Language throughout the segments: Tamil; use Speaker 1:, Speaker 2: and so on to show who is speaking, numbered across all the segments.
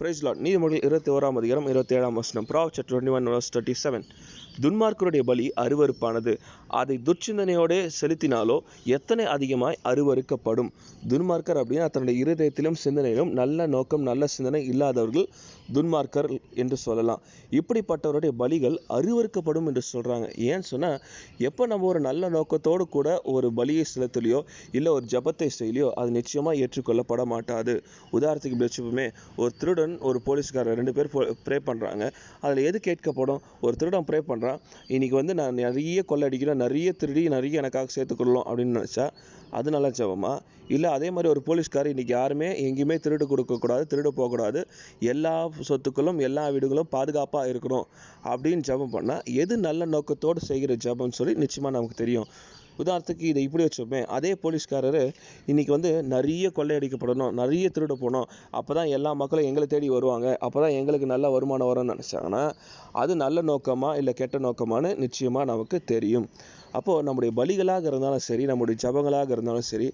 Speaker 1: Price Lord. நீதிமொழிகள் 21ஆம் அதிகாரம் 27ஆம் வசனம். Proverbs 21:37. துன்மார்க்கருடைய பலி அருவருப்பானது, அதை துர்ச்சிந்தனையோடு செலுத்தினாலோ எத்தனை அதிகமாய் அருவருக்கப்படும். துன்மார்க்கர் அப்படின்னா தன்னுடைய இருதயத்திலும் சிந்தனையிலும் நல்ல நோக்கம் நல்ல சிந்தனை இல்லாதவர்கள் துன்மார்க்கர் என்று சொல்லலாம். இப்படிப்பட்டவருடைய பலிகள் அருவருக்கப்படும் என்று சொல்கிறாங்க. ஏன்னு சொன்னால், எப்போ நம்ம ஒரு நல்ல நோக்கத்தோடு கூட ஒரு பலியை செலுத்தலையோ இல்லை ஒரு ஜபத்தை செய்யலையோ அது நிச்சயமாக ஏற்றுக்கொள்ளப்பட மாட்டாது. உதாரணத்துக்கு வச்சுப்போமே, ஒரு திருடன் ஒரு போலீஸ்காரர் 2 பேர் ப்ரே பண்ணுறாங்க. அதில் எது கேட்கப்படும்? ஒரு திருடன் ப்ரே பண்ணுறான், இன்றைக்கி நான் நிறைய கொள்ளடிக்கிறேன், நிறைய திருடி நிறைய எனக்காக சேர்த்துக்கொள்ளலாம் அப்படின்னு நினச்சா அது நல்ல ஜபமா? இல்லை அதே மாதிரி ஒரு போலீஸ்காரர் இன்றைக்கி யாருமே எங்கேயுமே திருடு கொடுக்கக்கூடாது, திருடு போகக்கூடாது, எல்லா சொத்துக்களும் எல்லா வீடுகளும் பாதுகாப்பாக இருக்கணும் அப்படின்னு ஜபம் பண்ணால் எது நல்ல நோக்கத்தோடு செய்கிற ஜபம்னு சொல்லி நிச்சயமாக நமக்கு தெரியும். உதாரணத்துக்கு இதை இப்படி வச்சுப்போமே, அதே போலீஸ்காரர் இன்றைக்கி நிறைய கொள்ளையடிக்கப்படணும், நிறைய திருட போகணும், அப்போ தான் எல்லா மக்களும் எங்களை தேடி வருவாங்க, அப்போ தான் எங்களுக்கு நல்ல வருமானம் வரும்னு நினச்சாங்கன்னா அது நல்ல நோக்கமா இல்லை கெட்ட நோக்கமானு நிச்சயமாக நமக்கு தெரியும். அப்போது நம்முடைய பலிகளாக இருந்தாலும் சரி, நம்முடைய ஜபங்களாக இருந்தாலும் சரி,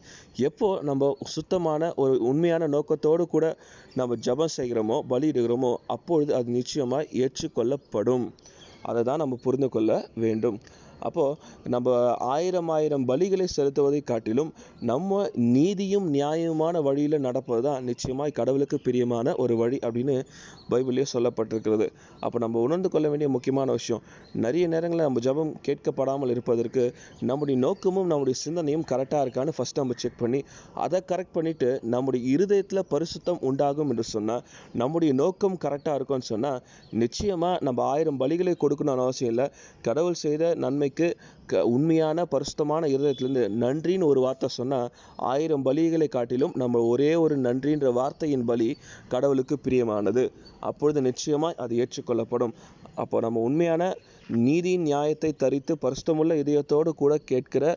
Speaker 1: எப்போது நம்ம சுத்தமான ஒரு உண்மையான நோக்கத்தோடு கூட நம்ம ஜபம் செய்கிறோமோ பலியிடுகிறோமோ அப்பொழுது அது நிச்சயமாக ஏற்றுக்கொள்ளப்படும். அதை தான் நம்ம புரிந்து கொள்ள வேண்டும். அப்போது நம்ம 1000 பலிகளை செலுத்துவதை காட்டிலும் நம்ம நீதியும் நியாயமான வழியில் நடப்பது தான் நிச்சயமாக கடவுளுக்கு பிரியமான ஒரு வழி அப்படின்னு பைபிள்லேயே சொல்லப்பட்டிருக்கிறது. அப்போ நம்ம உணர்ந்து கொள்ள வேண்டிய முக்கியமான விஷயம், நிறைய நேரங்களில் நம்ம ஜபம் கேட்கப்படாமல் இருப்பதற்கு நம்முடைய நோக்கமும் நம்முடைய சிந்தனையும் கரெக்டாக இருக்கான்னு ஃபஸ்ட் நம்ம செக் பண்ணி அதை கரெக்ட் பண்ணிவிட்டு நம்முடைய இருதயத்தில் பரிசுத்தம் உண்டாகும் என்று சொன்னால், நம்முடைய நோக்கம் கரெக்டாக இருக்கும்னு சொன்னால் நிச்சயமாக நம்ம 1000 பலிகளை கொடுக்கணும்னு அவசியம் இல்லை. கடவுள் செய்த நன்மை உண்மையான பரிசுத்தமான இருதயத்திலிருந்து நன்றின்னு ஒரு வார்த்தை சொன்னால் 1000 பலிகளை காட்டிலும் நம்ம ஒரே ஒரு நன்றின்ற வார்த்தையின் பலி கடவுளுக்கு பிரியமானது. அப்பொழுது நிச்சயமாய் அது ஏற்றுக்கொள்ளப்படும். அப்போ நம்ம உண்மையான நீதியின் நியாயத்தை தரித்து பரிசுத்தமுள்ள இதயத்தோடு கூட கேட்கிற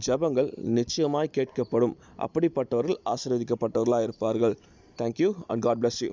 Speaker 1: ஜபங்கள் நிச்சயமாய் கேட்கப்படும். அப்படிப்பட்டவர்கள் ஆசீர்வதிக்கப்பட்டவர்களாக இருப்பார்கள். Thank you and God bless you.